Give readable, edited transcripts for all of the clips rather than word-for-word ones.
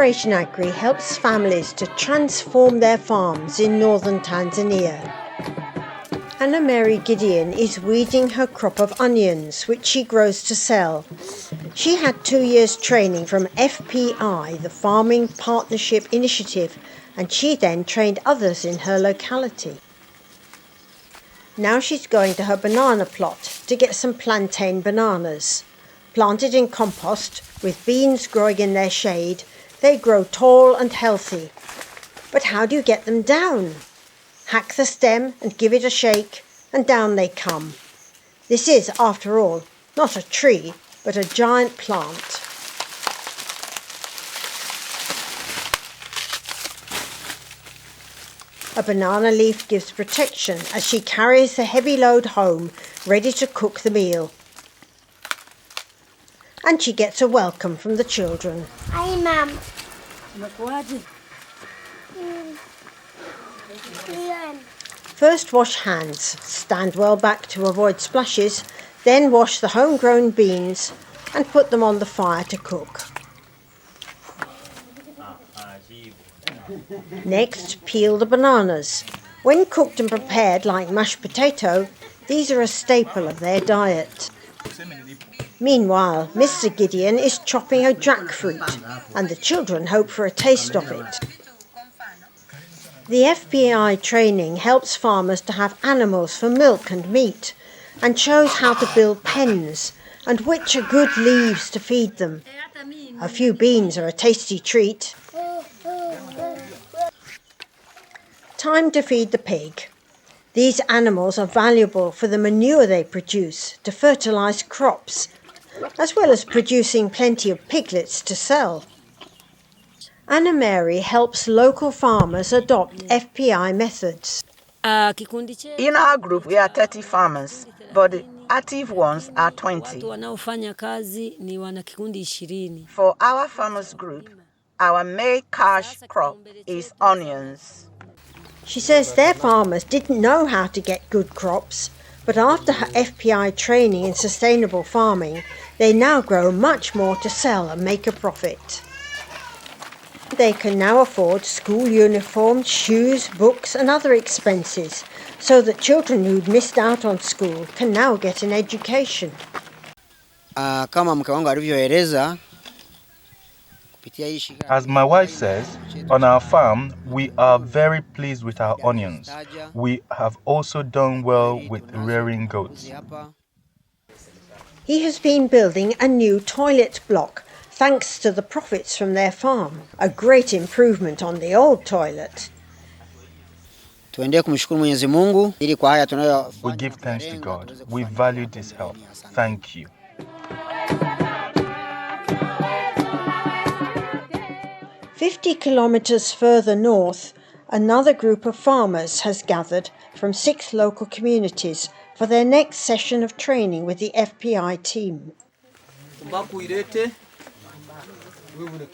Operation Agri helps families to transform their farms in northern Tanzania. Anna Mary Gideon is weeding her crop of onions, which she grows to sell. She had 2 years training from FPI, the Farming Partnership Initiative, and she then trained others in her locality. Now she's going to her banana plot to get some plantain bananas. Planted in compost, with beans growing in their shade, they grow tall and healthy. But how do you get them down? Hack the stem and give it a shake, and down they come. This is, after all, not a tree, but a giant plant. A banana leaf gives protection as she carries the heavy load home, ready to cook the meal. And she gets a welcome from the children. Hi, Mum. First wash hands, stand well back to avoid splashes, then wash the homegrown beans and put them on the fire to cook. Next, peel the bananas. When cooked and prepared like mashed potato, these are a staple of their diet. Meanwhile, Mr. Gideon is chopping a jackfruit, and the children hope for a taste of it. The FPI training helps farmers to have animals for milk and meat, and shows how to build pens, and which are good leaves to feed them. A few beans are a tasty treat. Time to feed the pig. These animals are valuable for the manure they produce to fertilise crops, as well as producing plenty of piglets to sell. Anna Mary helps local farmers adopt FPI methods. In our group, we are 30 farmers, but the active ones are 20. For our farmers group, our main cash crop is onions. She says their farmers didn't know how to get good crops, but after her FPI training in sustainable farming, they now grow much more to sell and make a profit. They can now afford school uniforms, shoes, books and other expenses, so that children who'd missed out on school can now get an education. As my wife says, on our farm, we are very pleased with our onions. We have also done well with rearing goats. He has been building a new toilet block, thanks to the profits from their farm, a great improvement on the old toilet. We give thanks to God. We value this help. Thank you. "50 kilometres further north, another group of farmers has gathered from 6 local communities for their next session of training with the FPI team.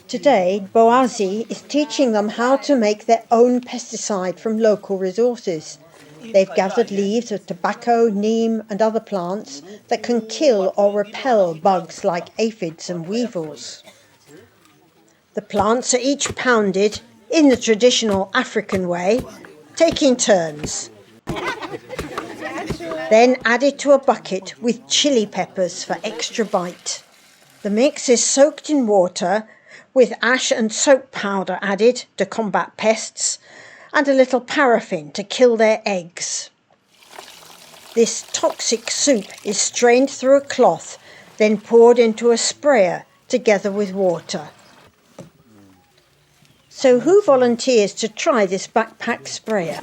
Today, Boazi is teaching them how to make their own pesticide from local resources. They've gathered leaves of tobacco, neem and other plants that can kill or repel bugs like aphids and weevils. The plants are each pounded in the traditional African way, taking turns. Then added to a bucket with chili peppers for extra bite. The mix is soaked in water with ash and soap powder added to combat pests and a little paraffin to kill their eggs. This toxic soup is strained through a cloth, then poured into a sprayer together with water. So who volunteers to try this backpack sprayer?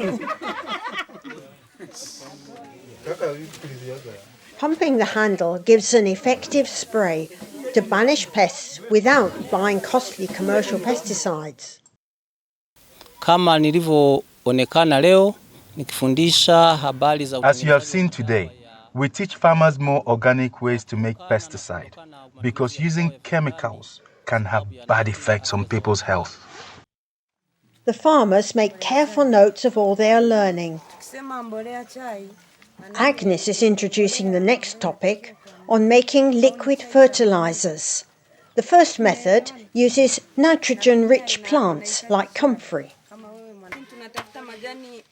Pumping the handle gives an effective spray to banish pests without buying costly commercial pesticides. As you have seen today, we teach farmers more organic ways to make pesticide, because using chemicals can have bad effects on people's health. The farmers make careful notes of all they are learning. Agnes is introducing the next topic on making liquid fertilizers. The first method uses nitrogen-rich plants like comfrey.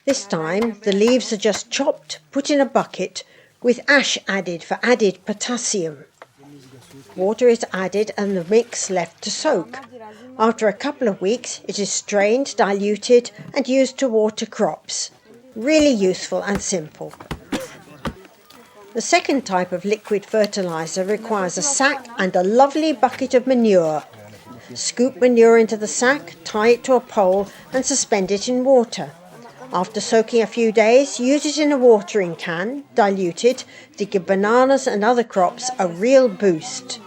This time, the leaves are just chopped, put in a bucket, with ash added for added potassium. Water is added and the mix left to soak. After a couple of weeks, it is strained, diluted, and used to water crops. Really useful and simple. The second type of liquid fertilizer requires a sack and a lovely bucket of manure. Scoop manure into the sack, tie it to a pole and suspend it in water. After soaking a few days, use it in a watering can, dilute it, to give bananas and other crops a real boost.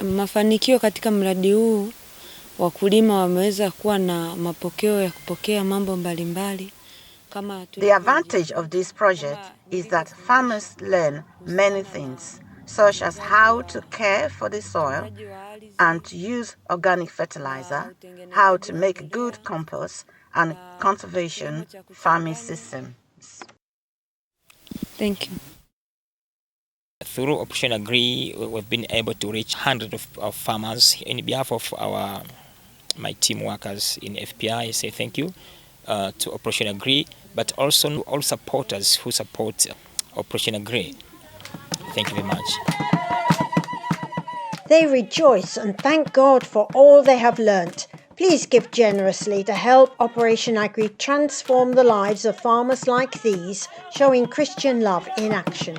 Mafanikio katika mradi huu, wakulima wameweza kuwa na mapokeo ya kupokea mambo mbalimbali. The advantage of this project is that farmers learn many things, such as how to care for the soil and to use organic fertilizer, how to make good compost, and conservation farming systems. Thank you. Through Operation Agri, we've been able to reach hundreds of farmers. In behalf of my team workers in FPI, I say thank you to Operation Agri, but also all supporters who support Operation Agri. Thank you very much. They rejoice and thank God for all they have learnt. Please give generously to help Operation Agri transform the lives of farmers like these, showing Christian love in action.